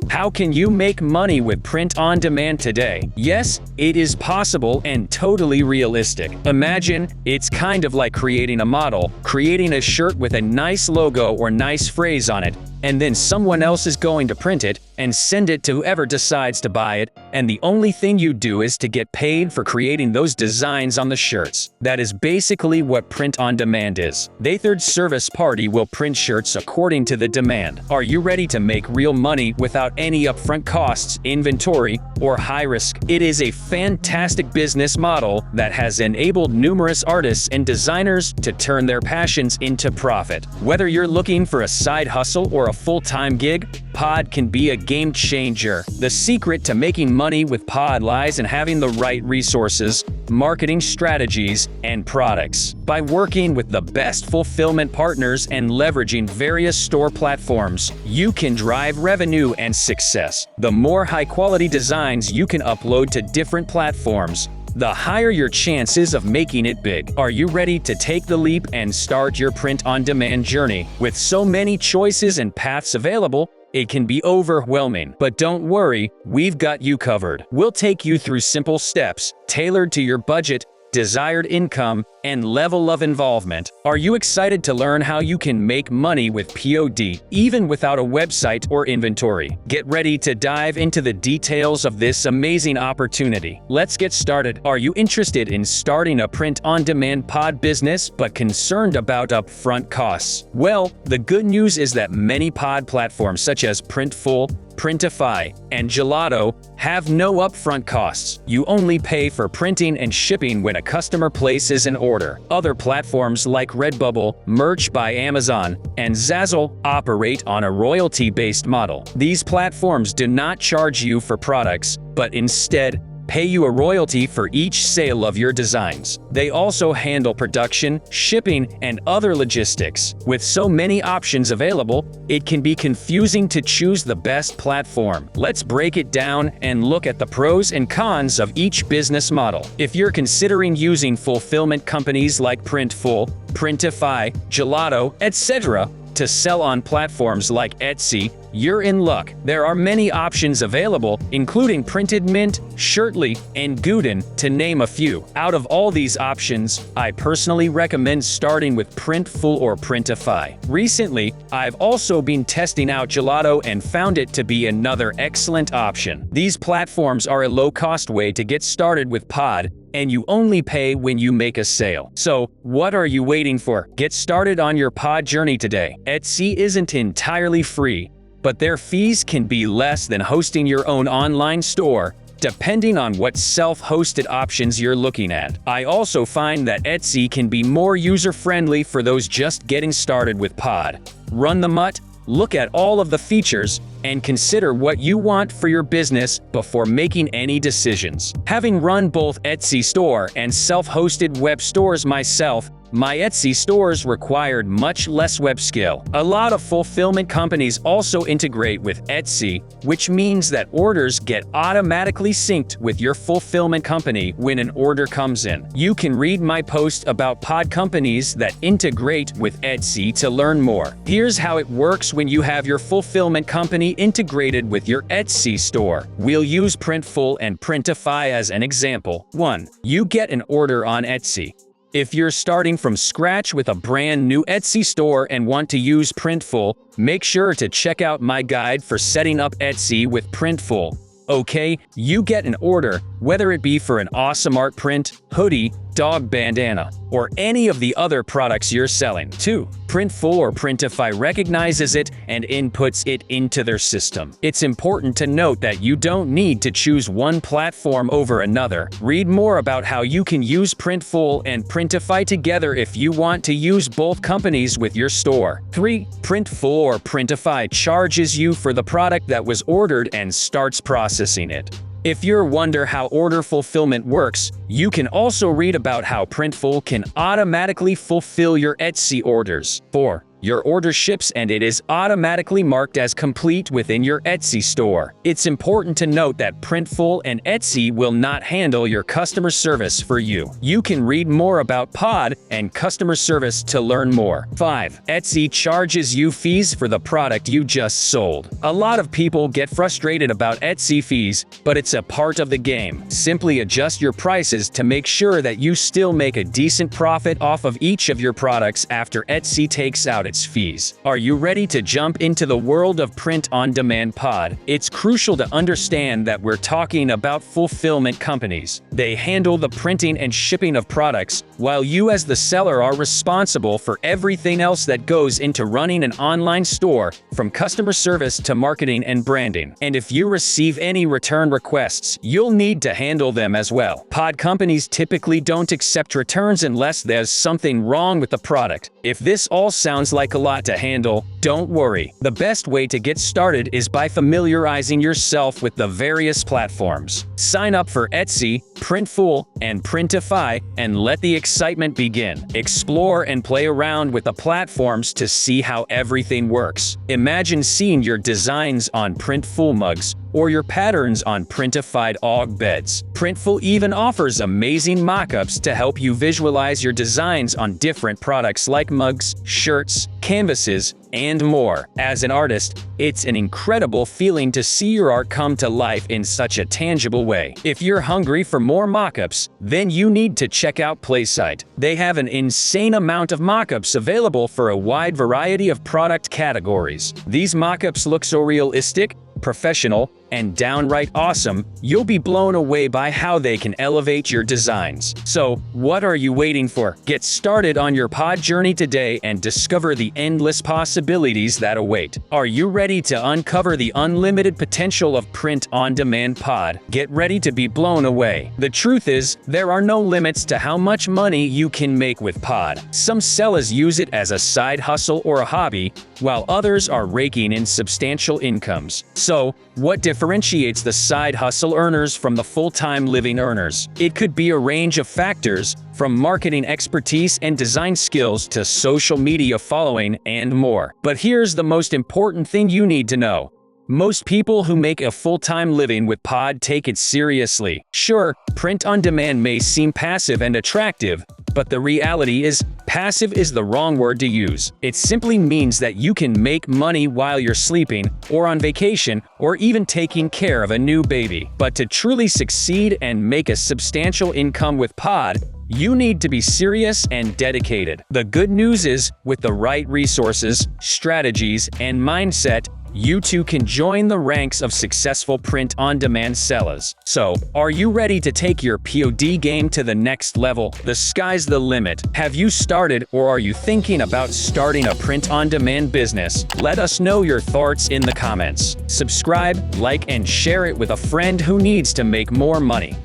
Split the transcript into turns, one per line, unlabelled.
How can you make money with print on demand today? Yes, it is possible and totally realistic. Imagine, it's kind of like creating a model, creating a shirt with a nice logo or nice phrase on it, and then someone else is going to print it and send it to whoever decides to buy it, and the only thing you do is to get paid for creating those designs on the shirts. That is basically what print on demand is. The third service party will print shirts according to the demand. Are you ready to make real money without any upfront costs, inventory, or high risk? It is a fantastic business model that has enabled numerous artists and designers to turn their passions into profit. Whether you're looking for a side hustle or a full-time gig, Pod can be a game changer. The secret to making money with Pod lies in having the right resources, marketing strategies, and products. By working with the best fulfillment partners and leveraging various store platforms, you can drive revenue and success. The more high-quality designs you can upload to different platforms, the higher your chances of making it big. Are you ready to take the leap and start your print-on-demand journey? With so many choices and paths available, it can be overwhelming. But don't worry, we've got you covered. We'll take you through simple steps, tailored to your budget, desired income, and level of involvement. Are you excited to learn how you can make money with POD, even without a website or inventory? Get ready to dive into the details of this amazing opportunity. Let's get started. Are you interested in starting a print-on-demand pod business but concerned about upfront costs? Well, the good news is that many pod platforms such as Printful, Printify, and Gelato have no upfront costs. You only pay for printing and shipping when a customer places an order. Other platforms like Redbubble, Merch by Amazon, and Zazzle operate on a royalty-based model. These platforms do not charge you for products, but instead pay you a royalty for each sale of your designs. They also handle production, shipping, and other logistics. With so many options available, it can be confusing to choose the best platform. Let's break it down and look at the pros and cons of each business model. If you're considering using fulfillment companies like Printful, Printify, Gelato, etc., to sell on platforms like Etsy, you're in luck. There are many options available, including Printed Mint, Shirtly, and Gooden, to name a few. Out of all these options, I personally recommend starting with Printful or Printify. Recently, I've also been testing out Gelato and found it to be another excellent option. These platforms are a low-cost way to get started with Pod, and you only pay when you make a sale. So, what are you waiting for? Get started on your pod journey today. Etsy isn't entirely free, but their fees can be less than hosting your own online store, depending on what self-hosted options you're looking at. I also find that Etsy can be more user-friendly for those just getting started with Pod. Run the MUT, look at all of the features, and consider what you want for your business before making any decisions. Having run both Etsy store and self-hosted web stores myself, my Etsy stores required much less web skill. A lot of fulfillment companies also integrate with Etsy, which means that orders get automatically synced with your fulfillment company when an order comes in. You can read my post about pod companies that integrate with Etsy to learn more. Here's how it works when you have your fulfillment company integrated with your Etsy store. We'll use Printful and Printify as an example. 1. You get an order on Etsy. If you're starting from scratch with a brand new Etsy store and want to use Printful, make sure to check out my guide for setting up Etsy with Printful. Okay, you get an order, whether it be for an awesome art print, hoodie, dog bandana, or any of the other products you're selling. 2. Printful or Printify recognizes it and inputs it into their system. It's important to note that you don't need to choose one platform over another. Read more about how you can use Printful and Printify together if you want to use both companies with your store. 3. Printful or Printify charges you for the product that was ordered and starts processing it. If you wonder how order fulfillment works, you can also read about how Printful can automatically fulfill your Etsy orders. 4. your order ships and it is automatically marked as complete within your Etsy store. It's important to note that Printful and Etsy will not handle your customer service for you. You can read more about Pod and customer service to learn more. 5. Etsy charges you fees for the product you just sold. A lot of people get frustrated about Etsy fees, but it's a part of the game. Simply adjust your prices to make sure that you still make a decent profit off of each of your products after Etsy takes out its fees. Are you ready to jump into the world of print-on-demand? Pod? It's crucial to understand that we're talking about fulfillment companies. They handle the printing and shipping of products, while you as the seller are responsible for everything else that goes into running an online store, from customer service to marketing and branding. And if you receive any return requests, you'll need to handle them as well. Pod companies typically don't accept returns unless there's something wrong with the product. If this all sounds like a lot to handle, don't worry. The best way to get started is by familiarizing yourself with the various platforms. Sign up for Etsy, Printful, and Printify, and let the excitement begin. Explore and play around with the platforms to see how everything works. Imagine seeing your designs on Printful mugs, or your patterns on Printified OG beds. Printful even offers amazing mockups to help you visualize your designs on different products like mugs, shirts, canvases, and more. As an artist, it's an incredible feeling to see your art come to life in such a tangible way. If you're hungry for more mockups, then you need to check out Playsite. They have an insane amount of mockups available for a wide variety of product categories. These mockups look so realistic, professional, and downright awesome, you'll be blown away by how they can elevate your designs. So, what are you waiting for? Get started on your pod journey today and discover the endless possibilities that await. Are you ready to uncover the unlimited potential of print-on-demand? Pod? Get ready to be blown away. The truth is, there are no limits to how much money you can make with Pod. Some sellers use it as a side hustle or a hobby, while others are raking in substantial incomes. So, what differentiates the side hustle earners from the full-time living earners? It could be a range of factors, from marketing expertise and design skills to social media following and more. But here's the most important thing you need to know. Most people who make a full-time living with Pod take it seriously. Sure, print-on-demand may seem passive and attractive, but the reality is, passive is the wrong word to use. It simply means that you can make money while you're sleeping, or on vacation, or even taking care of a new baby. But to truly succeed and make a substantial income with Pod, you need to be serious and dedicated. The good news is, with the right resources, strategies, and mindset, you too can join the ranks of successful print-on-demand sellers. So, are you ready to take your POD game to the next level? The sky's the limit. Have you started, or are you thinking about starting a print-on-demand business? Let us know your thoughts in the comments. Subscribe, like, and share it with a friend who needs to make more money.